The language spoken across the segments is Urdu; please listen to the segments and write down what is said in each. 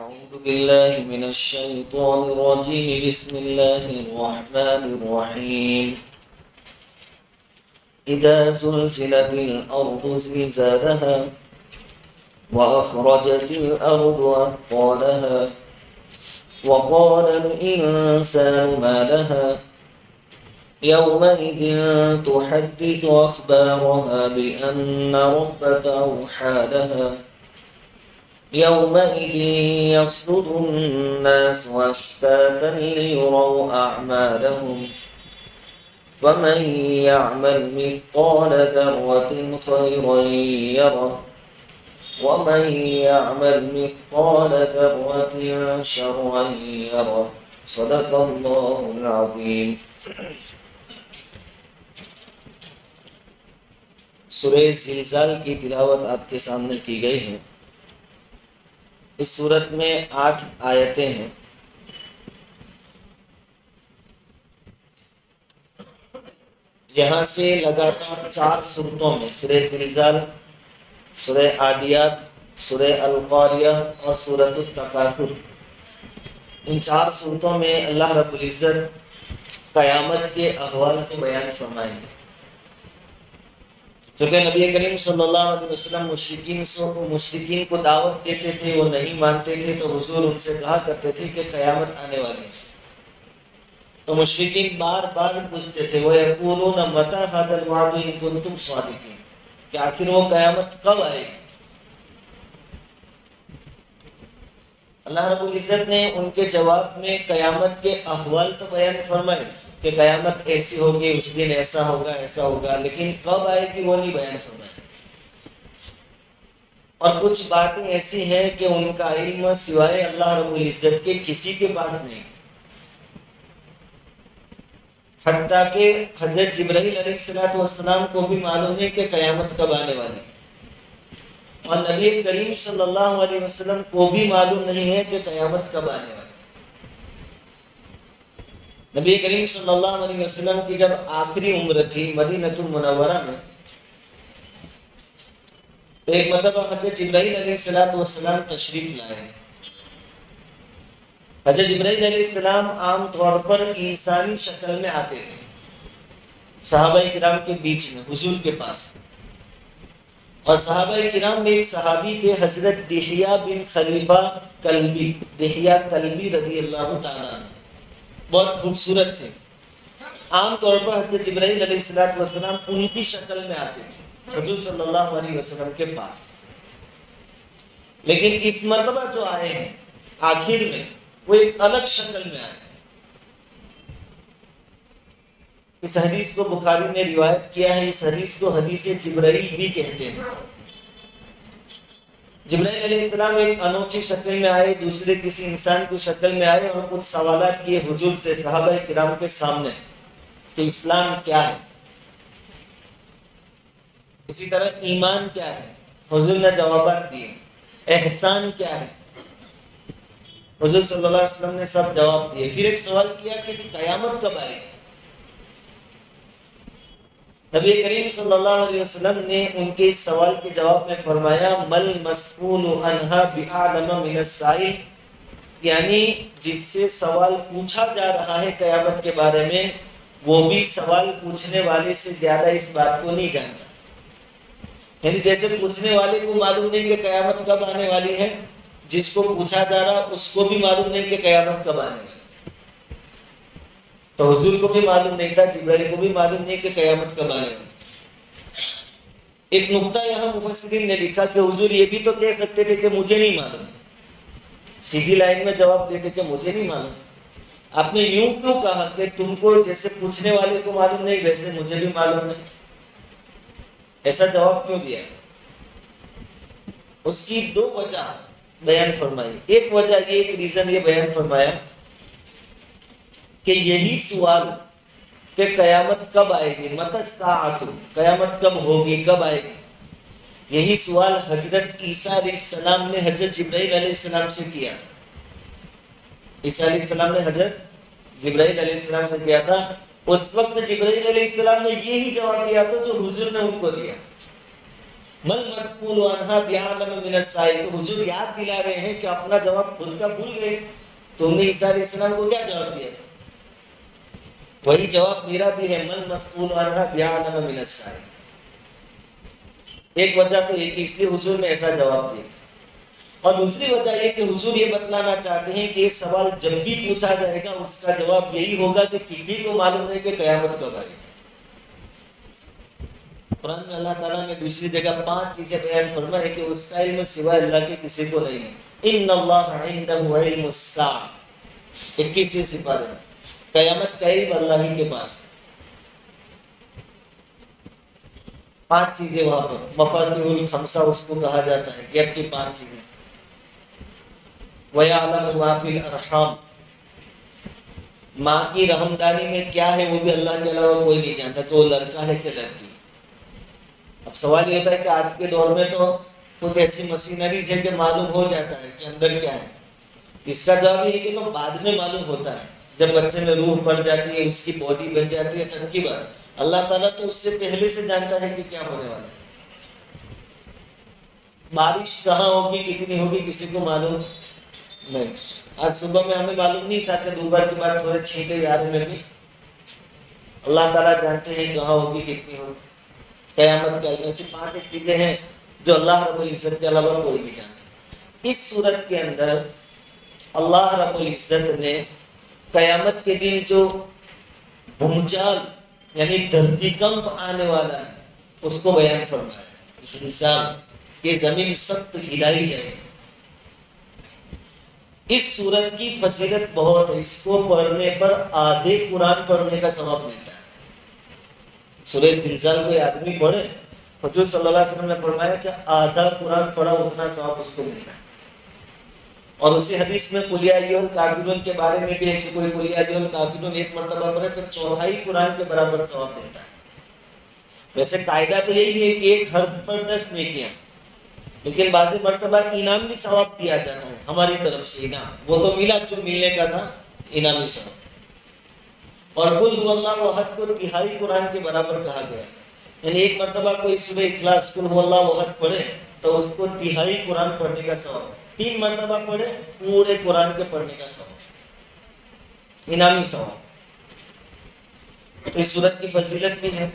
أعوذ بالله من الشيطان الرجيم. بسم الله الرحمن الرحيم. إذا زلزلت الأرض زلزالها وأخرجت الأرض أثقالها وقال الإنسان ما لها يومئذ تحدث أخبارها بأن ربك أوحى لها يومئذ يصدر الناس أشتاتا ليروا أعمالهم فمن يعمل مثقال ذرة خيرا يره ومن يعمل مثقال ذرة شرا يره. صدق الله العظيم. سورہ زلزال کی تلاوت آپ کے سامنے کی گئی ہے. اس سورت میں 8 آیتیں ہیں. یہاں سے لگاتار 4 سورتوں میں سورہ زلزال، سورہ عادیات، سورہ القاریہ اور سورۃ التکاثر، ان 4 سورتوں میں اللہ رب العزت قیامت کے احوال کو بیان فرمائیں گے. چونکہ نبی کریم صلی اللہ علیہ وسلم مشرکین کو دعوت دیتے تھے، وہ نہیں مانتے تھے، تو حضور ان سے کہا کرتے تھے کہ قیامت آنے والی ہے. تو مشرکین بار بار پوچھتے تھے، وَيَقُولُونَ مَتَىٰ هَٰذَا الْوَعْدُ إِن كُنتُمْ صَادِقِينَ، کہ آخر وہ قیامت کب آئے گی. اللہ رب العزت نے ان کے جواب میں قیامت کے احوال تو بیان فرمائے کہ قیامت ایسی ہوگی، اس دن ایسا ہوگا ایسا ہوگا، لیکن کب آئے گی وہ نہیں بیان فرمائے. اور کچھ باتیں ایسی ہیں کہ ان کا علم سوائے اللہ رب العزت کے کسی کے پاس نہیں. حتیٰ کہ حضرت جبرائیل علیہ السلام کو بھی معلوم ہے کہ قیامت کب آنے والی ہے، اور نبی کریم صلی اللہ علیہ وسلم کو بھی معلوم نہیں ہے کہ قیامت کب آنے والی ہے. نبی کریم صلی اللہ علیہ وسلم کی جب آخری عمر تھی مدینہ المنورہ میں، تو ایک مرتبہ حضرت جبرائیل علیہ السلام تشریف لائے. حضرت جبرائیل علیہ السلام عام طور پر انسانی شکل میں آتے تھے صحابہ کرام کے بیچ میں، حضور کے پاس. اور صحابہ کرام میں ایک صحابی تھے حضرت دحیہ بن خلیفہ کلبی، دحیہ کلبی رضی اللہ تعالیٰ عنہ، بہت خوبصورت تھے. عام طور پر حضرت جبرائیل علیہ السلام ان کی شکل میں آتے تھے حضور صلی اللہ علیہ وسلم کے پاس. لیکن اس مرتبہ جو آئے ہیں آخر میں، وہ ایک الگ شکل میں آئے. اس حدیث کو بخاری نے روایت کیا ہے. اس حدیث کو حدیث جبرائیل بھی کہتے ہیں. جبرائیل علیہ السلام ایک انوکھی شکل میں آئے، دوسرے کسی انسان کی شکل میں آئے اور کچھ سوالات کیے حضور سے صحابہ کرام کے سامنے کہ اسلام کیا ہے، اسی طرح ایمان کیا ہے. حضور نے جوابات دیے. احسان کیا ہے، حضور صلی اللہ علیہ وسلم نے سب جواب دیے. پھر ایک سوال کیا کہ قیامت کب آئے گی. نبی کریم صلی اللہ علیہ وسلم نے ان کے اس سوال کے جواب میں فرمایا، مل مسئول عنہا بعلم من السائل، یعنی جس سے سوال پوچھا جا رہا ہے قیامت کے بارے میں، وہ بھی سوال پوچھنے والے سے زیادہ اس بات کو نہیں جانتا. یعنی جیسے پوچھنے والے کو معلوم نہیں کہ قیامت کب آنے والی ہے، جس کو پوچھا جا رہا اس کو بھی معلوم نہیں کہ قیامت کب آنے والی. تو حضور کو بھی معلوم نہیں تھا، جبرائیل کو بھی معلوم نہیں کہ قیامت کب آنے والی. ایک نقطہ یہاں مفسرین نے لکھا کہ حضور یہ بھی تو کہہ سکتے تھے کہ مجھے نہیں معلوم، سیدھی لائن میں جواب دیتے کہ مجھے نہیں معلوم. آپ نے یوں کیوں کہا کہ تم کو جیسے پوچھنے والے کو معلوم نہیں ویسے مجھے بھی معلوم نہیں؟ ایسا جواب کیوں دیا؟ اس کی 2 وجہ بیان فرمائی. ایک وجہ یہ، ایک ریزن یہ بیان فرمایا کہ یہی سوال کہ قیامت کب آئے گی، متی الساعۃ، قیامت کب ہوگی، کب آئے گی، یہی سوال حضرت عیسیٰ علیہ السلام نے حضرت جبرائیل علیہ السلام سے کیا تھا. عیسیٰ علیہ السلام نے حضرت جبرائیل علیہ السلام سے کیا تھا. اس وقت جبرائیل علیہ السلام نے یہی جواب دیا تھا جو حضور نے ان کو دیا. مل مسئول عنہا بعالم من السائل، تو حضور یاد دلا رہے ہیں کہ اپنا جواب خود کا بھول گئے. تم نے عیسیٰ علیہ السلام کو کیا جواب دیا تھا؟ وہی جواب میرا بھی ہے، مل مسئول عنہا بعالم من السائل. ایک وجہ تو یہ کہ اس لیے حضور نے ایسا جواب دیا، اور دوسری وجہ یہ کہ حضور یہ بتلانا چاہتے ہیں کہ یہ سوال جب بھی پوچھا جائے گا اس کا جواب یہی ہوگا کہ کسی کو معلوم نہیں کہ قیامت کب آئے گی. قرآن میں اللہ تعالیٰ نے دوسری جگہ 5 چیزیں بیان فرمائی کہ اس کا علم سوائے اللہ کے کسی کو نہیں ہے. ان اللہ عنده علم الساعہ، 21ویں سپارے میں، قیامت کا علم اللہ ہی کے پاس. 5 چیزیں وہاں پر مفاتیح الخمسہ اس کو کہا جاتا ہے، یہ کی 5 چیزیں. وَيَعْلَمُ مَا فِي الْأَرْحَامِ، ماں کی رحمدانی میں کیا ہے وہ بھی اللہ کے علاوہ کوئی نہیں جانتا کہ وہ لڑکا ہے کہ لڑکی. اب سوال یہ ہوتا ہے کہ آج کے دور میں تو کچھ ایسی مشینریز ہے کہ معلوم ہو جاتا ہے کہ اندر کیا ہے. اس کا جواب یہ ہے کہ تو بعد میں معلوم ہوتا ہے، جب بچے میں روح پڑ جاتی ہے، اس کی باڈی بن جاتی ہے، تب کی بات. اللہ تعالیٰ تو اس سے پہلے سے جانتا ہے کہ کیا ہونے والا ہے. بارش کہاں ہوگی، کتنی ہوگی، کسی کو معلوم نہیں. آج صبح میں ہمیں معلوم نہیں تھا کہ دوپہر کے بعد تھوڑے چھینٹے آ رہے میں بھی. اللہ تعالیٰ جانتے ہیں کہاں ہوگی، کتنی ہوگی. قیامت کا علم. ایسی 5 ایک چیزیں ہیں جو اللہ رب العزت کے علاوہ کوئی نہیں جانتا. اس صورت کے اندر اللہ رب العزت نے قیامت کے دن جو بھونچال یعنی دھرتی کمپ آنے والا ہے اس کو بیان فرمایا. زلزال، یہ زمین سخت ہلائی جائے. اس سورت کی فضیلت بہت ہے، اس کو پڑھنے پر آدھے قرآن پڑھنے کا ثواب ملتا ہے. سورہ زلزال کوئی آدمی پڑھے، حضور صلی اللہ علیہ وسلم نے فرمایا کہ آدھا قرآن پڑھا اتنا ثواب اس کو ملتا ہے. اور اسی حدیث میں قل یا ایھا الکافرون کے بارے میں بھی ہے کہ کوئی قل یا ایھا الکافرون 1 مرتبہ پڑھے تو 1/4 قرآن کے برابر ثواب ملتا ہے. ویسے قاعدہ تو یہی ہے کہ ایک حرف پر 10 نیکیاں، لیکن بعض مرتبہ انعام بھی ثواب دیا جاتا ہے ہماری طرف سے. انعام وہ تو ملا جو ملنے کا تھا، انعامی ثواب. اور قل هو اللہ احد کو 1/3 قرآن کے برابر کہا گیا، یعنی 1 مرتبہ کوئی سورہ اخلاص قل هو اللہ احد پڑھے تو اس کو 1/3 قرآن پڑھنے کا ثواب. 3 مرتبہ پڑھے پورے قرآن کے پڑھنے کا ثواب، انعامی ثواب. تو اس صورت کی فضیلت بھی ہے.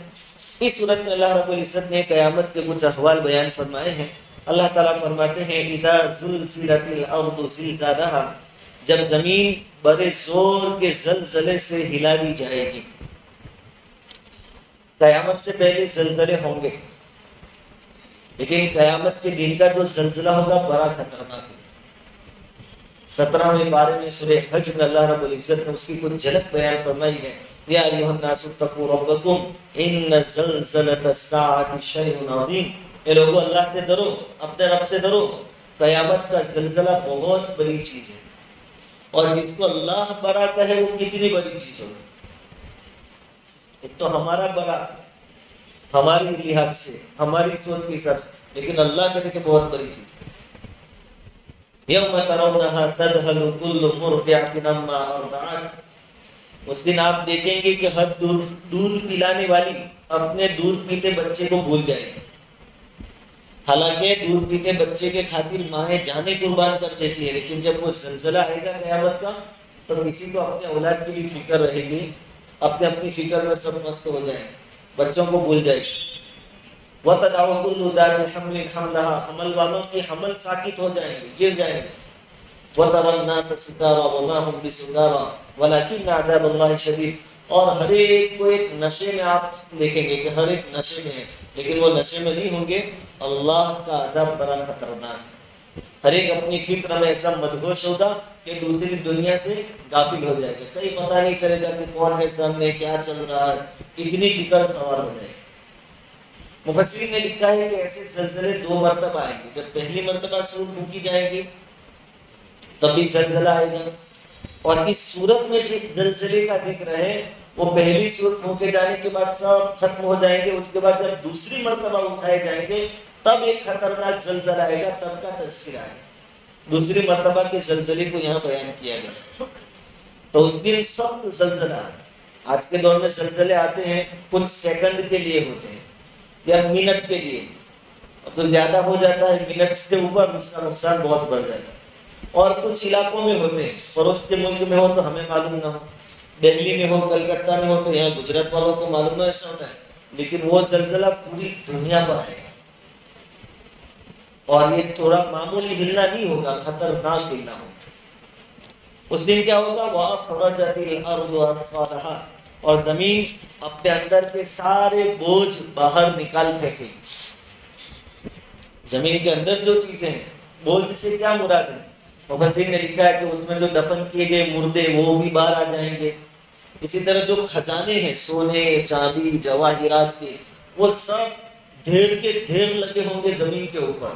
اس صورت میں اللہ رب العزت نے قیامت کے کچھ احوال بیان فرمائے ہیں. اللہ تعالیٰ فرماتے ہیں اذا زلزلت الارض زلزالها، جب زمین بڑے زور کے زلزلے سے ہلا دی جائے گی. قیامت سے پہلے زلزلے ہوں گے، لیکن قیامت کے دن کا جو زلزلہ ہوگا بڑا خطرناک ہوگا. 17ویں پارے میں سورہ حج میں اللہ رب العزت نے اس کی کچھ جھلک بیان فرمائی ہے. یا ایھا الناس اتقوا ربکم ان زلزلۃ الساعۃ شیء عظیم. اے لوگو اللہ سے ڈرو، اپنے رب سے ڈرو. قیامت کا زلزلہ بہت بڑی چیز ہے، اور جس کو اللہ بڑا کہے وہ کتنی بڑی چیز ہوگی. ایک تو ہمارا بڑا ہماری لحاظ سے، ہماری سوچ کے حساب سے، لیکن اللہ کہتے کہ بہت بڑی چیز ہے. یوم ترونها تذهل كل مرضعة عما ارضعت. اس دن آپ دیکھیں گے کہ ہر دودھ پلانے والی اپنے دودھ پیتے بچے کو بھول جائے گی. حالانکہ دودھ پیتے بچے کے خاطر مائیں جانیں قربان کر دیتی ہے، لیکن جب وہ زلزلہ آئے گا قیامت کا تو کسی کو اپنے اولاد کے لیے فکر رہے گی. اپنی فکر میں سب مست ہو جائیں، بچوں کو بھول جائے گی. وَتَدْعُ كُلُّ ذَاتِ حَمْلٍ حَمْلَهَا، حمل والوں کے حمل ساکت ہو جائیں گے، گر جائیں گے. وَتَرَى النَّاسَ سُكَارَىٰ وَمَا هُمْ بِسُكَارَىٰ وَلَٰكِنَّ عَذَابَ اللَّهِ شَدِيدٌ. اور ہر ایک کو ایک نشے میں آپ دیکھیں گے کہ ہر ایک نشے میں ہے، لیکن وہ نشے میں نہیں ہوں گے. اللہ کا عذاب بڑا خطرناک ہے. ہر ایک اپنی فکر میں ایسا مدہوش ہوگا کہ دوسری دنیا سے غافل ہو جائے گا. کہیں پتہ نہیں چلے گا کہ کون ہے سامنے، کیا چل رہا ہے، اتنی فکر سوار ہو جائے گی. مفسرین نے لکھا ہے کہ ایسے زلزلے 2 مرتبہ آئیں گے. جب پہلی مرتبہ سور پھونکی جائے گی تب بھی زلزلہ آئے گا. اور اس صورت میں جس زلزلے کا ذکر ہے وہ پہلی سور پھونکے جانے کے بعد سب ختم ہو جائیں گے. اس کے بعد جب دوسری مرتبہ اٹھائے جائیں گے تب ایک خطرناک زلزلہ آئے گا، تب کا تذکرہ ہے. دوسری مرتبہ کے زلزلے کو یہاں بیان کیا گیا. تو اس دن سخت زلزلہ. آج کے دور میں زلزلے آتے ہیں کچھ سیکنڈ کے لیے ہوتے ہیں یا منٹ کے لیے، تو زیادہ ہو جاتا ہے منٹ سے اوپر، اس کا نقصان بہت بڑھ جاتا ہے۔ اور کچھ علاقوں میں ہوتے ہیں، پڑوس کے ملک میں ہو تو ہمیں معلوم نہ ہو، دہلی میں ہو، کلکتہ میں ہو تو یہاں گجرات والوں کو معلوم نہ، ایسا ہوتا ہے، لیکن وہ زلزلہ پوری دنیا پر آئے گا، اور یہ تھوڑا معمولی ہلنا نہیں ہوگا، خطرناک ہلنا ہوگا۔ اس دن کیا ہوگا؟ وَأَخْرَجَتِ الْأَرْضُ أَثْقَالَهَا، اور زمین اپنے اندر کے سارے بوجھ باہر نکال پھینکے گی۔ زمین کے اندر جو چیزیں ہیں، بوجھ سے کیا مراد ہے؟ مفسرین نے لکھا ہے کہ اس میں جو دفن کیے گئے مردے وہ بھی باہر آ جائیں گے، اسی طرح جو خزانے ہیں سونے چاندی جواہرات کے، وہ سب ڈھیر کے ڈھیر لگے ہوں گے زمین کے اوپر،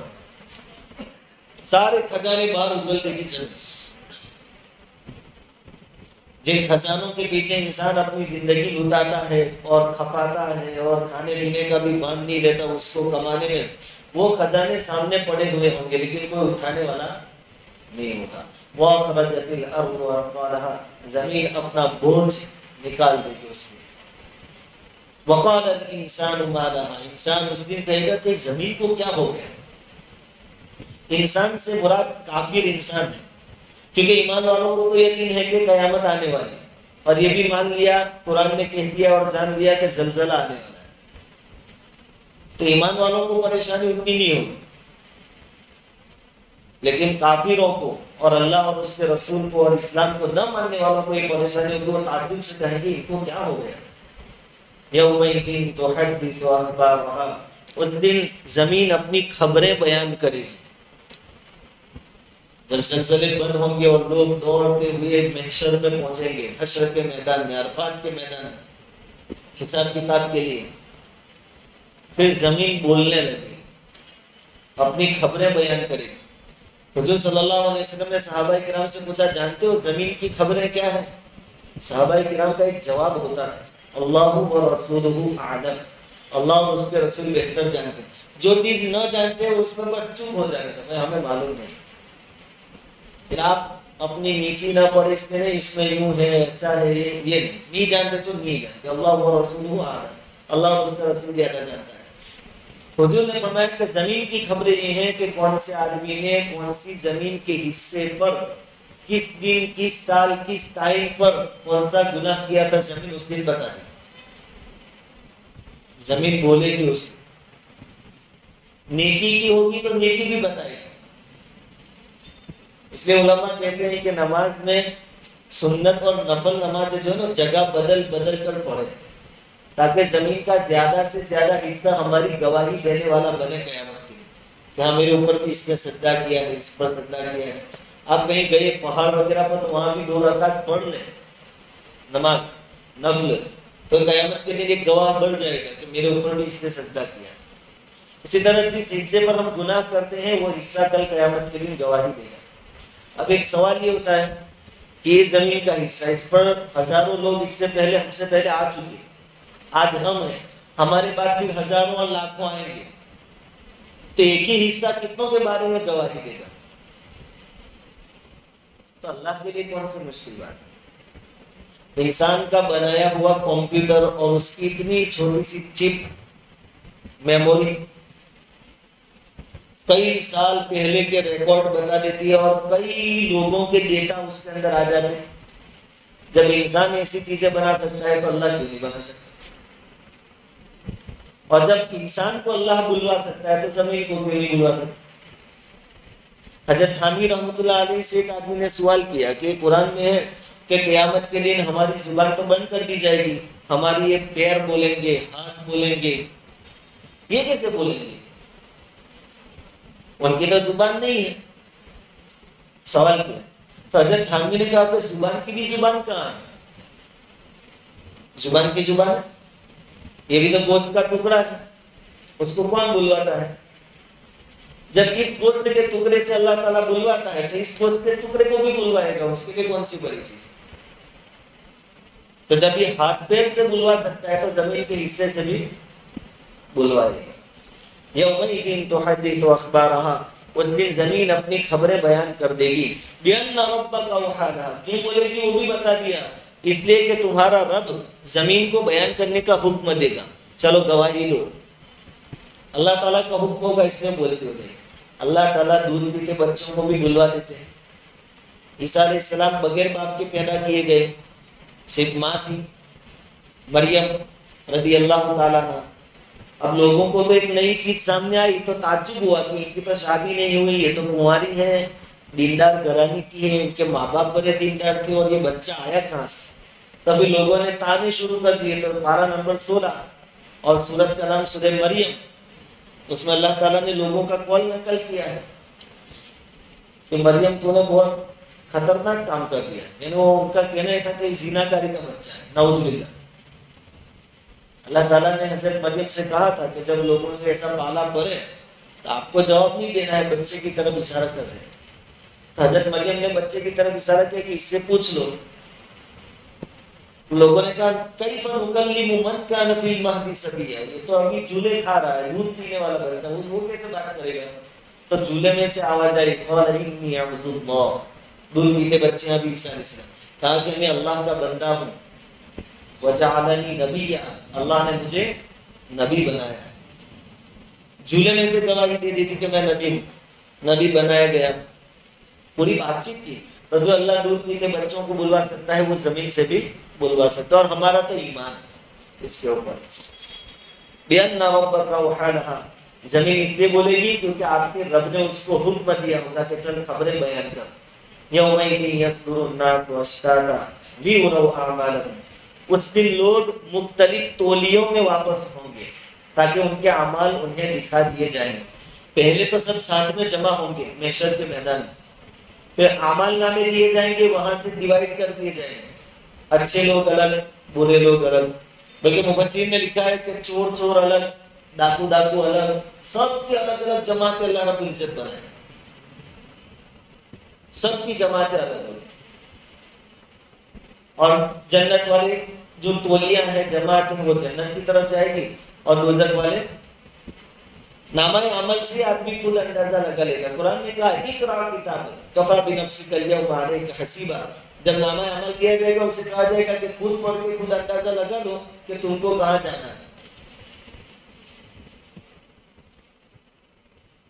سارے خزانے باہر اگل دے گی زمین۔ جن خزانوں کے پیچھے انسان اپنی زندگی لٹاتا ہے اور کھپاتا ہے اور کھانے پینے کا بھی باندھ نہیں رہتا اس کو کمانے میں، وہ خزانے سامنے پڑے ہوئے ہوں گے لیکن کوئی اٹھانے والا نہیں ہوگا۔ وَأَخْرَجَتِ الْأَرْضُ أَثْقَالَهَا، زمین اپنا بوجھ نکال دے گی اس میں۔ وَقَالَ الْإِنسَانُ مَا لَهَا، انسان اس دن کہے گا کہ زمین کو کیا ہو گیا۔ انسان سے مراد کافر انسان ہے، کیونکہ ایمان والوں کو تو یقین ہے کہ قیامت آنے والی ہے، اور یہ بھی مان لیا، قرآن نے کہہ دیا اور جان لیا کہ زلزلہ آنے والا ہے، تو ایمان والوں کو پریشانی اتنی نہیں ہوگی، لیکن کافروں کو اور اللہ اور اس کے رسول کو اور اسلام کو نہ ماننے والوں کو یہ پریشانی ہوگی، وہ تعجب سے کہیں گے ان کو کیا ہو گیا۔ یومئذ تحدث اخبارها، اس دن زمین اپنی خبریں بیان کرے گی۔ جب زلزلے بند ہوں گے اور لوگ دوڑتے ہوئے محشر میں پہنچیں گے، حشر کے میدان میں، عرفات کے میدان میں حساب کتاب کے لیے، پھر زمین بولنے لگے، اپنی خبریں بیان کرے گی۔ حضور صلی اللہ علیہ وسلم نے صحابہ کرام سے پوچھا، جانتے ہو زمین کی خبریں کیا ہیں؟ صحابہ کرام کا ایک جواب ہوتا تھا، اللہ و رسولہ اعلم، اللہ اور اس کے رسول بہتر جانتے ہیں۔ جو چیز نہ جانتے اس میں بس چپ ہو جانا تھا، ہمیں معلوم نہیں۔ پھر آپ اپنی نیچی نہ پڑھتے ہیں، اس میں یوں ہے ایسا ہے، یہ نہیں جانتے تو نہیں جانتے، اللہ و رسولہ اعلم، اللہ اور اس کا رسول زیادہ جانتا ہے۔ حضور نے فرمایا کہ زمین کی خبریں یہ ہیں کہ کون سے آدمی نے کون سی زمین کے حصے پر کس دن کس سال کس ٹائم پر کون سا گناہ کیا تھا، زمین اس دن بتا دے، زمین بولے گی، اس نیکی کی ہوگی تو نیکی بھی بتائے گی۔ اس لیے علماء کہتے ہیں کہ نماز میں سنت اور نفل نماز جو ہے نا جگہ بدل بدل کر پڑھے، تاکہ زمین کا زیادہ سے زیادہ حصہ ہماری گواہی دینے والا بنے قیامت کے لیے، کہ ہاں میرے اوپر بھی اس نے سجدہ کیا ہے، اس پر سجدہ کیا ہے۔ آپ کہیں گئے پہاڑ وغیرہ پر تو وہاں بھی 2 رکعت پڑھ لیں نماز نفل، تو قیامت کے لیے ایک گواہ بڑھ جائے گا کہ میرے اوپر بھی اس نے سجدہ کیا۔ اسی طرح جس حصے پر ہم گناہ کرتے ہیں وہ حصہ کل قیامت کے دن گواہی دے گا۔ اب ایک سوال یہ ہوتا ہے کہ یہ زمین کا حصہ، اس پر ہزاروں لوگ اس سے پہلے ہم سے پہلے آ چکے، آج ہم ہیں، ہمارے بعد پھر ہزاروں اور لاکھوں آئیں گے، تو ایک ہی حصہ کتنوں کے بارے میں گواہی دے گا؟ تو اللہ کے لیے کون سی مشکل بات ہے؟ انسان کا بنایا ہوا کمپیوٹر اور اس کی اتنی چھوٹی سی چپ میموری کئی سال پہلے کے ریکارڈ بتا دیتی ہے، اور کئی لوگوں کے ڈیٹا اس کے اندر آ جاتے ہیں۔ جب انسان ایسی چیزیں بنا سکتا ہے تو اللہ کیوں نہیں بنا سکتا؟ اور جب انسان کو اللہ بلوا سکتا ہے تو زمین کو کیوں نہیں بلوا سکتا؟ حضرت تھانوی رحمۃ اللہ علیہ سے ایک آدمی نے سوال کیا کہ قرآن میں ہے کہ قیامت کے دن ہماری زبان تو بند کر دی جائے گی، ہماری یہ پیر بولیں گے، ہاتھ بولیں گے، یہ کیسے بولیں گے؟ ان کی تو زبان نہیں ہے۔ سوال کیا تو حضرت تھانوی نے کہا کہ زبان کی بھی زبان کہاں ہے؟ زبان کی زبان یہ بھی تو گوشت کا ٹکڑا ہے، اس کو کون بلواتا ہے؟ جب اس گوشت کے ٹکڑے سے اللہ تعالیٰ بلواتا ہے تو اس گوشت کے ٹکڑے کو بھی بلوائے گا، اس کے لیے کون سی بڑی چیز ہے؟ تو جب یہ ہاتھ پیر سے بلوا سکتا ہے تو زمین کے حصے سے بھی بلوائے گا۔ یومئذ تحدث اخبارها، اس دن زمین اپنی خبریں بیان کر دے گی۔ بِأَنَّ رَبَّكَ أَوْحَىٰ لَهَا، کیوں بولے گی؟ وہ بھی بتا دیا، اس لیے کہ تمہارا رب زمین کو بیان کرنے کا حکم دے گا، چلو گواہی لو۔ اللہ تعالیٰ کا حکم ہوگا اس لیے بولتے ہوتے ہیں. اللہ تعالیٰ دودھ پیتے بچوں کو بھی بلوا دیتے ہیں. عیسیٰ علیہ السلام بغیر باپ کے پیدا کیے گئے، صرف ماں تھی مریم رضی اللہ تعالیٰ عنہ. اب لوگوں کو تو ایک نئی چیز سامنے آئی تو تعجب ہوا کہ ان کی تو شادی نہیں ہوئی، یہ تو کنواری ہے، دیندار گھرانے کی ہے، ان کے ماں باپ بڑے دیندار تھے، اور یہ بچہ آیا کہاں سے؟ تبھی لوگوں نے تانے شروع کر دیے. تو پارہ نمبر 16 اور سورت کا نام سورہ مریم، اس میں اللہ تعالیٰ نے لوگوں کا قول نقل کیا ہے کہ مریم تو نے بہت خطرناک کام کر دیا. یعنی وہ ان کا کہنا یہ تھا کہ زنا کاری کا بچہ ہے، نعوذ باللہ. اللہ تعالیٰ نے حضرت مریم سے کہا تھا کہ جب لوگوں سے ایسا پالا پڑے تو آپ کو جواب نہیں دینا ہے، بچے کی طرف اشارہ کر دیں. تو حضرت مریم نے بچے کی طرف اشارہ کیا کہ اس سے پوچھ لو. تو لوگوں نے کہا کیف نکلم من کان فی المہد صبیا، یہ تو ابھی جھولے کھا رہا ہے، دودھ پینے والا بچہ، وہ کیسے بات کرے گا؟ تو جھولے میں سے آواز آئی قال انی عبد اللہ، دودھ پیتے بچے ابھی عیسیٰ علیہ السلام کہا کہ میں اللہ کا بندہ ہوں. وجعلنی نبیا، اللہ نے مجھے نبی بنایا ہے. جھولے میں سے گواہی دے دی تھی کہ میں نبی ہوں، نبی بنایا گیا. پوری بات چیت کی. تو جو اللہ دودھ پیتے بچوں کو بلوا سکتا ہے وہ زمین سے بھی بلوا سکتا ہے. اور ہمارا تو ایمان ہے اس کے اوپر. بِأَنَّ رَبَّكَ أَوْحَىٰ، زمین اس لیے بولے گی کیونکہ آپ کے رب نے اس کو حکم دیا ہوگا کہ چل خبریں بیان کر. یومئذ یصدر الناس اشتاتا لیروا اعمالهم، اس دن لوگ مختلف تولیوں میں واپس ہوں گے تاکہ ان کے اعمال انہیں دکھا دیے جائیں. پہلے تو سب ساتھ میں جمع ہوں گے محشر کے میدان میں، پھر اعمال نامے دیے جائیں گے، وہاں سے ڈیوائیڈ کر دیے جائیں گے. اچھے لوگ الگ، برے لوگ الگ. بلکہ مفسرین نے لکھا ہے کہ چور چور الگ، ڈاکو ڈاکو الگ، سب کی الگ الگ جماعتیں اللہ رب العزت بنائے، سب کی جماعتیں الگ الگ. اور جنت والے جو تولیاں ہیں، جماعت ہیں، وہ جنت کی طرف جائے گی، اور دوزخ والے نامہ عمل سے آدمی خود اندازہ لگا لے گا. قرآن نے کہا اقرا کتاب کفا بنفسک الیوم علیک حسیبا. جب نامہ عمل کیا جائے گا اسے کہا جائے گا کہ خود پڑھ کے خود اندازہ لگا لو کہ تم کو کہاں جانا ہے.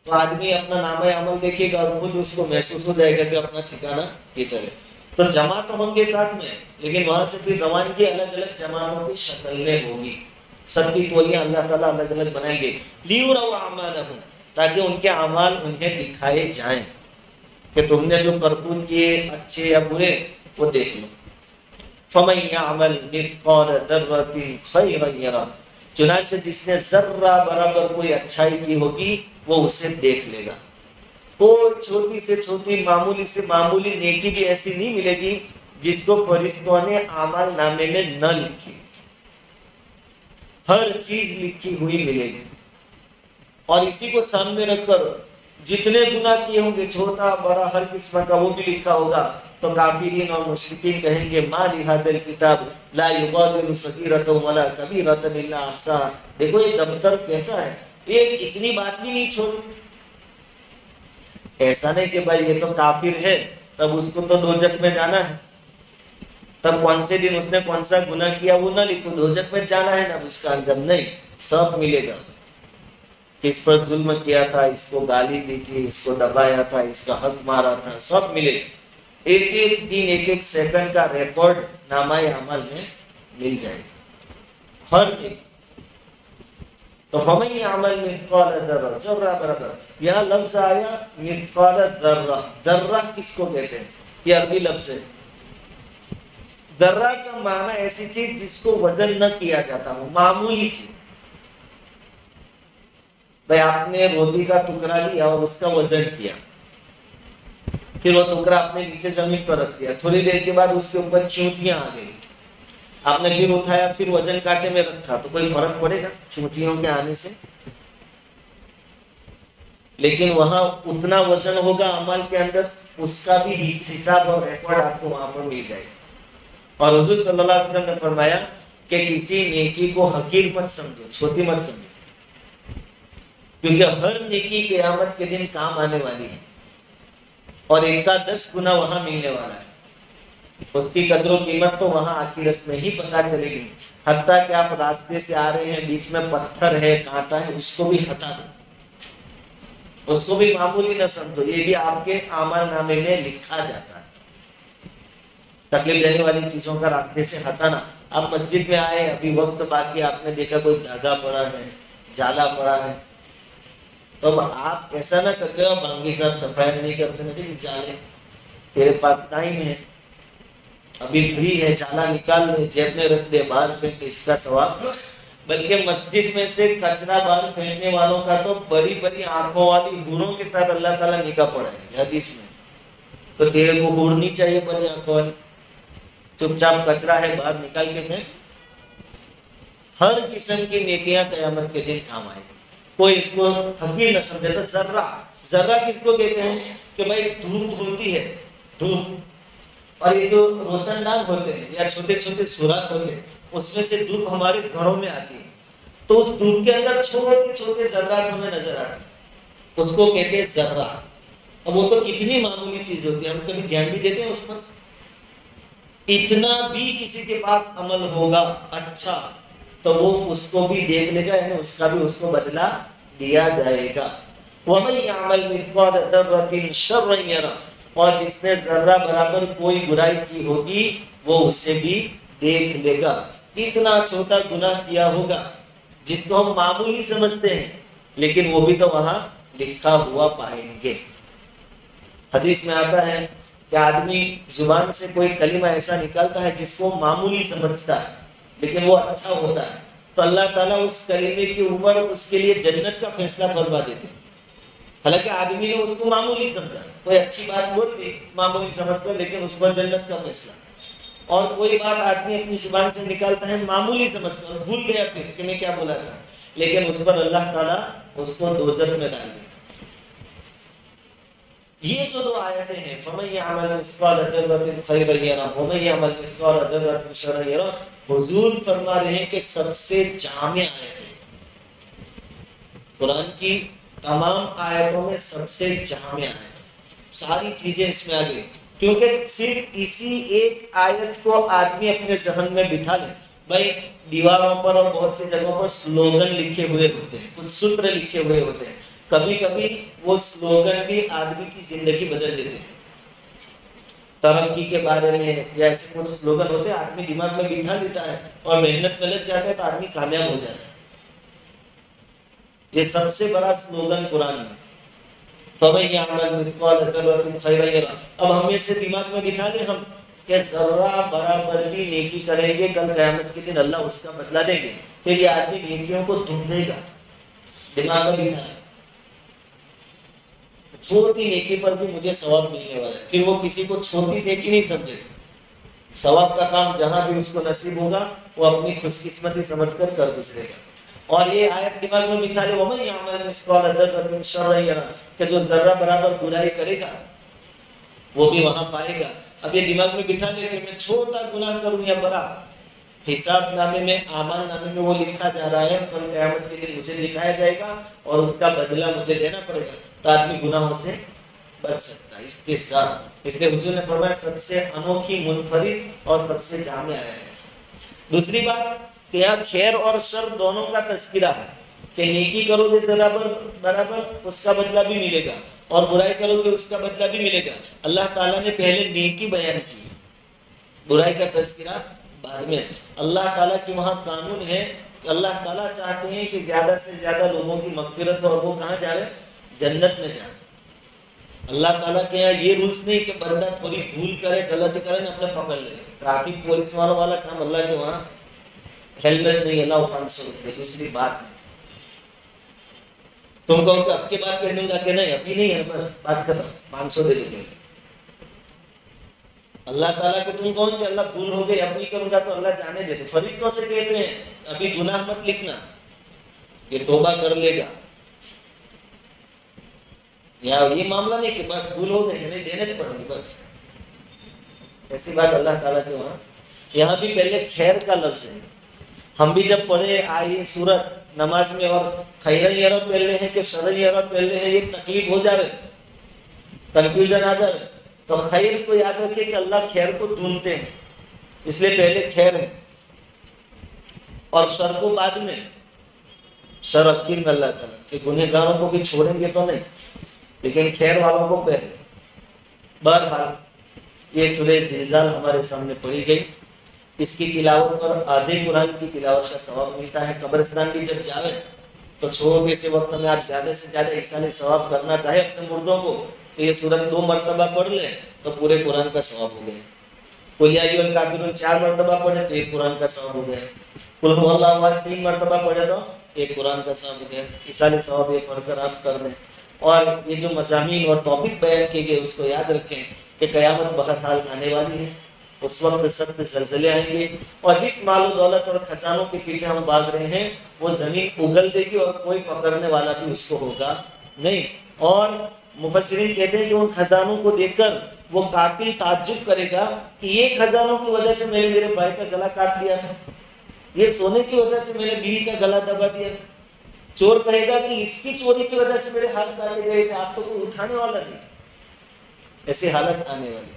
تو آدمی اپنا نامہ عمل دیکھے گا اور خود اس کو محسوس ہو جائے گا کہ اپنا ٹھکانہ کدھر ہے. تو جمع تو ہوں گے ساتھ میں، لیکن وہاں سے پھر روانگی الگ الگ جماعتوں کی شکل میں ہوگی. سب کی تولیاں اللہ تعالیٰ الگ الگ بنائیں گے. لیروا اعمالہم، تاکہ ان کے اعمال انہیں دکھائے جائیں کہ تم نے جو کرتوت کیے اچھے یا برے وہ دیکھ لو. فَمَن يَعْمَلْ مِثْقَالَ ذَرَّةٍ خَيْرًا يَرَهُ، چنانچہ جس نے ذرہ برابر کوئی اچھائی کی ہوگی وہ اسے دیکھ لے گا. کوئی چھوٹی سے چھوٹی معمولی سے معمولی نیکی بھی ایسی نہیں ملے گی جس کو فرشتوں نے اعمال نامے میں نہ لکھی. ہر چیز لکھی ہوئی ملے گی. اور اسی کو سامنے رکھ کر جتنے گناہ کیے ہوں گے چھوٹا بڑا ہر قسم کا وہ بھی لکھا ہوگا. تو کافرین اور مشرکین کہیں گے ما لہذا الکتاب لا یغادر صغیرۃ ولا کبیرۃ الا احصاها. دیکھو یہ دفتر کیسا ہے، ایک اتنی بات بھی نہیں چھوڑی. ایسا نہیں کہ بھائی یہ تو کافر ہے تب اس کو تو دوزخ میں جانا ہے، تب کون سے دن اس نے کون سا گناہ کیا وہ نہ لکھو، دوزخ میں جانا ہے نا اس کا انجام. نہیں، سب ملے گا. کس پر ظلم کیا تھا، اس کو گالی دی تھی، اس کو دبایا تھا، اس کا حق مارا تھا، سب ملے گا. ایک ایک دن ایک ایک سیکنڈ کا ریکارڈ نامہ عمل میں مل جائے گا ہر ایک. تو فَمَن يَعْمَلْ مِثْقَالَ ذَرَّةٍ، ذرہ برابر. یہاں لفظ آیا مثقال ذرہ. ذرہ کس کو کہتے ہیں؟ یہ عربی لفظ ہے. ذرہ کا معنی ایسی چیز جس کو وزن نہ کیا جاتا ہو، معمولی چیز. بھائی آپ نے روٹی کا ٹکڑا لیا اور اس کا وزن کیا، پھر وہ ٹکڑا اپنے نیچے زمین پر رکھ دیا، تھوڑی دیر کے بعد اس کے اوپر چیونٹیاں آ گئی، آپ نے پھر اٹھایا، پھر وزن کاٹے میں رکھا، تو کوئی فرق پڑے گا چیونٹیوں کے آنے سے؟ لیکن وہاں اتنا وزن ہوگا اعمال کے اندر، اس کا بھی حساب اور ریکارڈ آپ کو وہاں پر مل جائے گا. اور حضور صلی اللہ علیہ وسلم نے فرمایا کہ کسی نیکی کو حقیر مت سمجھو، چھوٹی مت سمجھو، کیونکہ ہر نیکی قیامت کے دن کام آنے والی ہے، اور ایک کا 10 گنا وہاں ملنے والا ہے. اس کی قدر و قیمت تو وہاں آخرت میں ہی پتہ چلے گی. حتیٰ کہ آپ راستے سے آ رہے ہیں، بیچ میں پتھر ہے، کانٹا ہے، اس کو بھی ہٹا دو، اس کو بھی معمولی نہ سمجھو، یہ بھی آپ کے اعمال نامے میں لکھا جاتا ہے. تکلیف دینے والی چیزوں کا راستے سے ہٹانا. آپ مسجد میں آئے، ابھی وقت باقی، آپ نے دیکھا کوئی دھاگا پڑا ہے، جالا پڑا ہے، تو اب آپ ایسا نہ کر کے بانگی صاحب صفائی نہیں کرتے نا، کہ جالے تیرے پاس ٹائم ہے، ابھی فری ہے، جالا نکال لے، جیب میں رکھ دے، باہر پھینک دے، اس کا ثواب. بلکہ مسجد میں سے کچرا باہر پھینکنے والوں کا تو بڑی بڑی آنکھوں والی حوروں کے ساتھ اللہ تعالیٰ نکاح پڑا ہے حدیث میں. تو تیرے کو ہور نہیں چاہیے بڑی آنکھوں والی، چپ چاپ کچرا ہے باہر نکال کے پھینک. ہر قسم کی نیکیاں قیامت کے دن کام آئے گی. کوئی اس کو حقیر نہ سمجھے. تو ذرہ، ذرہ کس کو کہتے ہیں؟ کہ بھائی دھوپ ہوتی ہے، دھوپ، اور یہ جو روشن دان ہوتے ہیں یا چھوٹے چھوٹے سوراخ ہوتے ہیں، اس میں سے دھوپ ہمارے گھروں میں آتی ہے. تو اس دھوپ کے اندر چھوٹے چھوٹے ذرات ہمیں نظر آتے ہیں، اس کو کہتے ہیں ذرہ. اب وہ تو کتنی معمولی چیز ہوتی ہے، ہم کبھی دھیان بھی دیتے ہیں اس پر. اتنا بھی کسی کے پاس عمل ہوگا اچھا تو وہ اس کو بھی دیکھ لے گا، یعنی اس کا بھی اس کو بدلہ دیا جائے گا. وَمَن يَعْمَلْ مِثْقَالَ ذَرَّةٍ شَرًّا يَرَهُ، اور جس نے ذرہ برابر کوئی برائی کی ہوگی وہ اسے بھی دیکھ لے گا. اتنا چھوٹا گناہ کیا ہوگا جس کو ہم معمولی سمجھتے ہیں، لیکن وہ بھی تو وہاں لکھا ہوا پائیں گے. حدیث میں آتا ہے کہ آدمی زبان سے کوئی کلمہ ایسا نکالتا ہے جس کو معمولی سمجھتا ہے، لیکن وہ اچھا ہوتا ہے، تو اللہ تعالیٰ اس کلمے کے اوپر اس کے لیے جنت کا فیصلہ فرما دیتے ہیں. حالانکہ آدمی نے اس کو معمولی سمجھا، کوئی اچھی بات بول دی معمولی سمجھ کر، لیکن اس پر جنت کا فیصلہ. اور کوئی بات آدمی اپنی زبان سے نکالتا ہے معمولی سمجھ کر، بھول گیا پھر کہ میں کیا بولا تھا، لیکن اس پر اللہ تعالیٰ اس کو دوزخ میں ڈال دے. یہ جو دو آیتیں ہیں، فَمَن يَعْمَلْ مِثْقَالَ ذَرَّةٍ خَيْرًا يَرَهُ وَمَن يَعْمَلْ مِثْقَالَ ذَرَّةٍ شَرًّا يَرَهُ. حضور فرما رہے ہیں کہ سب سے جامع آیتیں، قرآن کی تمام آیتوں میں سب سے جامع آیت، ساری چیزیں اس میں آ گئی. کیونکہ صرف اسی ایک آیت کو آدمی اپنے ذہن میں بٹھا لے. بھائی دیواروں پر اور بہت سی جگہوں پر سلوگن لکھے ہوئے ہوتے ہیں، کچھ سوتر لکھے ہوئے ہوتے ہیں، کبھی کبھی وہ سلوگن بھی آدمی کی زندگی بدل دیتے ہیں. ترقی کے بارے میں یا ایسے کچھ سلوگن ہوتے ہیں، آدمی دماغ میں بٹھا لیتا ہے اور محنت میں لگ جاتا ہے تو آدمی کامیاب ہو جاتا ہے. یہ سب سے بڑا سلوگن قرآن میں، فَمَن يَعْمَلْ مِثْقَالَ ذَرَّةٍ خَيْرًا يَرَهُ. اب ہمیں سے دماغ میں بٹھا لیں ہم کہ ذرہ برابر بھی نیکی کریں گے، کل قیامت کے دن اللہ اس کا بدلہ دیں گے. پھر یہ آدمی نیکیوں کو ڈھونڈے گا، دماغ میں بٹھا ہے چھوٹی نیکی پر بھی مجھے ثواب ملنے والا ہے. پھر وہ کسی کو چھوٹی نیکی نہیں سمجھے گا، ثواب کا کام جہاں بھی اس کو نصیب ہوگا وہ اپنی خوش قسمتی سمجھ کر کر گزرے گا. اور یہ آیت دماغ میں بٹھا لے، وَمَن يَعْمَلْ مِثْقَالَ ذَرَّةٍ شَرًّا يَرَهُ، کہ جو ذرہ برابر برائی کرے گا وہ بھی وہاں پائے گا. اب یہ دماغ میں بٹھا لے کہ میں چھوٹا گناہ کروں یا بڑا، حساب نامے میں، اعمال نامے میں وہ لکھا جا رہا ہے، کل قیامت کے دن مجھے لکھایا جائے گا اور اس کا بدلہ مجھے دینا پڑے گا، تو آدمی گناہوں سے بچ سکتا ہے اس کے ساتھ. اس لیے حضور نے فرمایا سب سے انوکھی، منفرد اور سب سے جامع ہے. دوسری بات کہ یہاں خیر اور شر دونوں کا تذکرہ ہے، کہ نیکی کرو گے برابر اس کا بدلہ بھی ملے گا، اور برائی کرو گے اس کا بدلہ بھی ملے گا. اللہ تعالیٰ نے پہلے نیکی بیان کی، برائی کا تذکرہ بعد میں. اللہ تعالیٰ کی وہاں قانون ہے کہ اللہ تعالیٰ چاہتے ہیں کہ زیادہ سے زیادہ لوگوں کی مغفرت ہو، اور وہ کہاں جائے؟ جنت میں جائے. اللہ تعالیٰ کے یہاں یہ رولس نہیں کہ بندہ تھوڑی بھول کرے، غلطی کرے نا اپنے پکڑ لے. ٹریفک پولیس والوں والا کام اللہ کے وہاں ہیلمٹ نہیں اللہ 500 روپئے. دوسری بات نہیں، تم کہو کہ اب کے بعد پہنوں گا کہ نہیں، ابھی نہیں ہے، بس بات ختم، 500 دے دیں گے. اللہ تعالیٰ کو تم کون کہ اللہ بھول ہو گئی اب نہیں کروں گا تو اللہ جانے دے. تو فرشتوں سے کہتے ہیں ابھی گناہ مت لکھنا، یہ توبہ کر لے گا. یا یہ معاملہ نہیں کہ بس بھول ہو گئی نہیں دینے پڑیں گے بس، ایسی بات اللہ تعالیٰ کے وہاں. یہاں بھی پہلے خیر کا لفظ ہے. ہم بھی جب پڑھے آئیے سورت نماز میں اور خیرن یرا پہلے ہیں کہ شرن یرا پہلے ہیں، یہ تکلیف ہو جاوے، کنفیوژن آ جائے تو خیر کو یاد رکھے کہ اللہ خیر کو ڈھونڈتے ہیں، اس لیے پہلے خیر ہے اور شر کو بعد میں، شر اخیر میں اللہ تعالیٰ کہ گنہگاروں کو بھی چھوڑیں گے تو نہیں، لیکن خیر والوں کو پہلے۔ بہرحال یہ سورہ زلزال ہمارے سامنے پڑھی گئی، اس کی تلاوت پر آدھے قرآن کی تلاوت کا ثواب ملتا ہے۔ قبرستان بھی جب جاوے تو چھوڑ کے وقت میں آپ زیادہ سے زیادہ ایسا ثواب کرنا چاہے اپنے مردوں کو تو یہ سورت 2 مرتبہ پڑھ لیں تو پورے قرآن کا ثواب ہو گیا۔ قل یا ایھا الکافرون 4 مرتبہ پڑھے تو 1 قرآن کا ثواب ہو گیا۔ قل هو اللہ احد 3 مرتبہ پڑھے تو 1 قرآن کا ثواب ہو گیا۔ ایسا ثواب یہ پڑھ کر آپ کر لیں، اور یہ جو مضامین اور ٹاپک بیان کیے گئے اس کو یاد رکھیں کہ قیامت بہرحال آنے والی ہے، اس وقت سخت زلزلے آئیں گے، اور جس مال و دولت اور خزانوں کے پیچھے ہم بھاگ رہے ہیں وہ زمین اگل دے گی اور کوئی پکڑنے والا بھی اس کو ہوگا نہیں۔ اور مفسرین کہتے ہیں کہ ان خزانوں کو دیکھ کر وہ قاتل تعجب کرے گا کہ یہ خزانوں کی وجہ سے میں نے میرے بھائی کا گلا کاٹ لیا تھا، یہ سونے کی وجہ سے میں نے بیوی کا گلا دبا دیا تھا۔ چور کہے گا کہ اس کی چوری کی وجہ سے میرے ہاتھ کاٹے گئے تھے، آپ تو کوئی اٹھانے والا نہیں۔ ایسی حالت آنے والی،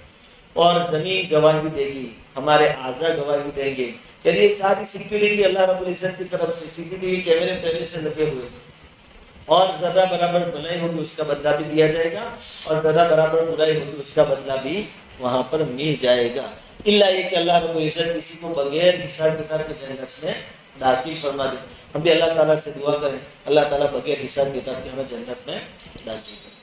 اور زمین گواہی دے گی، ہمارے اعضاء گواہی دیں گے۔ یعنی یہ ساری سیکیورٹی اللہ رب العزت کی طرف سے، سی سی ٹی وی کیمرے پہلے سے لگے ہوئے ہیں، اور ذرہ برابر بھلائی ہوگی اس کا بدلہ بھی دیا جائے گا، اور ذرہ برابر برائی ہوگی اس کا بدلہ بھی وہاں پر مل جائے گا، الا یہ کہ اللہ رب العزت کسی کو بغیر حساب کتاب کے جنت میں داخل فرما دے۔ ہم بھی اللہ تعالیٰ سے دعا کریں اللہ تعالیٰ بغیر حساب کتاب کے ہمیں جنت میں داخل کرے۔